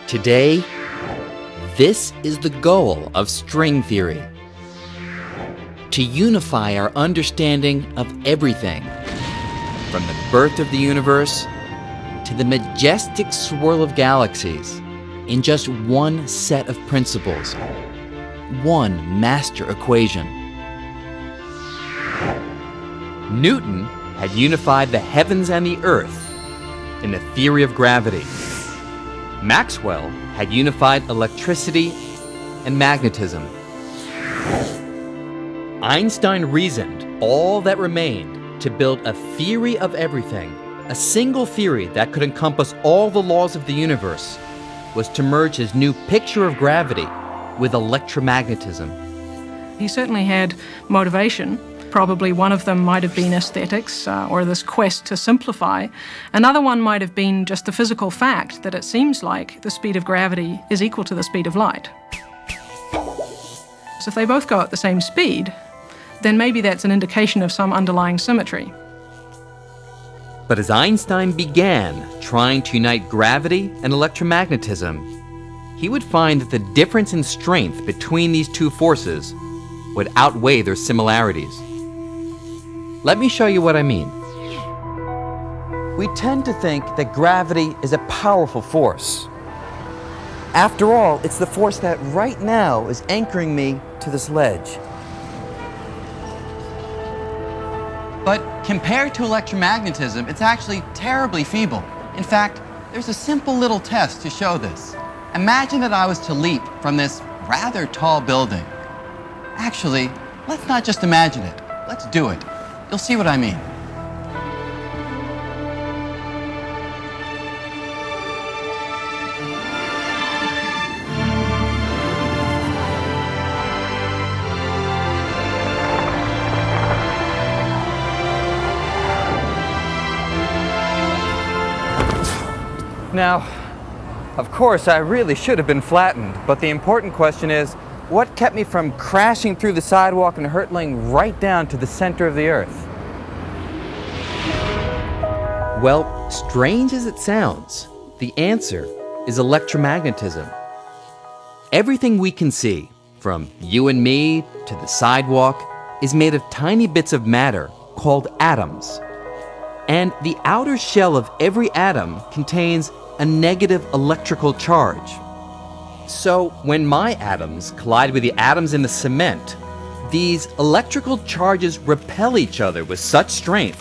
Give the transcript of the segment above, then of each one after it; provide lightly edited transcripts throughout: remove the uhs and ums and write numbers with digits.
Today, this is the goal of string theory: to unify our understanding of everything, from the birth of the universe to the majestic swirl of galaxies, in just one set of principles, one master equation. Newton had unified the heavens and the earth in the theory of gravity. Maxwell had unified electricity and magnetism. Einstein reasoned all that remained to build a theory of everything, a single theory that could encompass all the laws of the universe, was to merge his new picture of gravity with electromagnetism. He certainly had motivation. Probably one of them might have been aesthetics or this quest to simplify. Another one might have been just the physical fact that it seems like the speed of gravity is equal to the speed of light. So if they both go at the same speed, then maybe that's an indication of some underlying symmetry. But as Einstein began trying to unite gravity and electromagnetism, he would find that the difference in strength between these two forces would outweigh their similarities. Let me show you what I mean. We tend to think that gravity is a powerful force. After all, it's the force that right now is anchoring me to this ledge. But compared to electromagnetism, it's actually terribly feeble. In fact, there's a simple little test to show this. Imagine that I was to leap from this rather tall building. Actually, let's not just imagine it. Let's do it. You'll see what I mean. Now, of course, I really should have been flattened, but the important question is, what kept me from crashing through the sidewalk and hurtling right down to the center of the earth? Well, strange as it sounds, the answer is electromagnetism. Everything we can see, from you and me to the sidewalk, is made of tiny bits of matter called atoms. And the outer shell of every atom contains a negative electrical charge. So when my atoms collide with the atoms in the cement, these electrical charges repel each other with such strength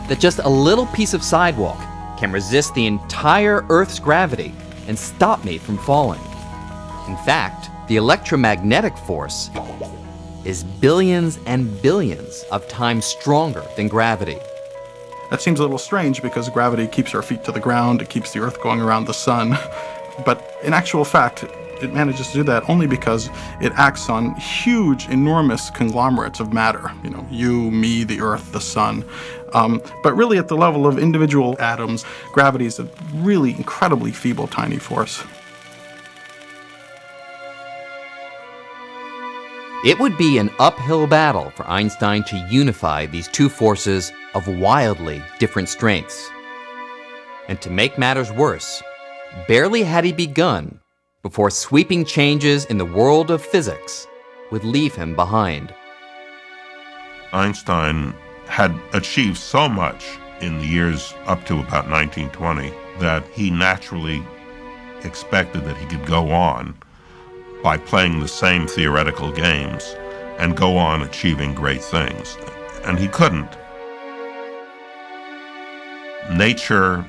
that just a little piece of sidewalk can resist the entire Earth's gravity and stop me from falling. In fact, the electromagnetic force is billions and billions of times stronger than gravity. That seems a little strange because gravity keeps our feet to the ground, it keeps the Earth going around the sun. But in actual fact, it manages to do that only because it acts on huge, enormous conglomerates of matter. You know, you, me, the Earth, the sun. But really at the level of individual atoms, gravity is a really incredibly feeble, tiny force. It would be an uphill battle for Einstein to unify these two forces of wildly different strengths. And to make matters worse, barely had he begun before sweeping changes in the world of physics would leave him behind. Einstein had achieved so much in the years up to about 1920 that he naturally expected that he could go on by playing the same theoretical games and go on achieving great things. And he couldn't. Nature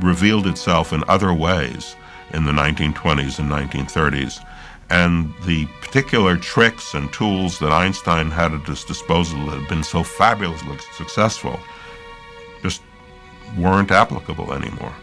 revealed itself in other ways in the 1920s and 1930s, and the particular tricks and tools that Einstein had at his disposal that had been so fabulously successful just weren't applicable anymore.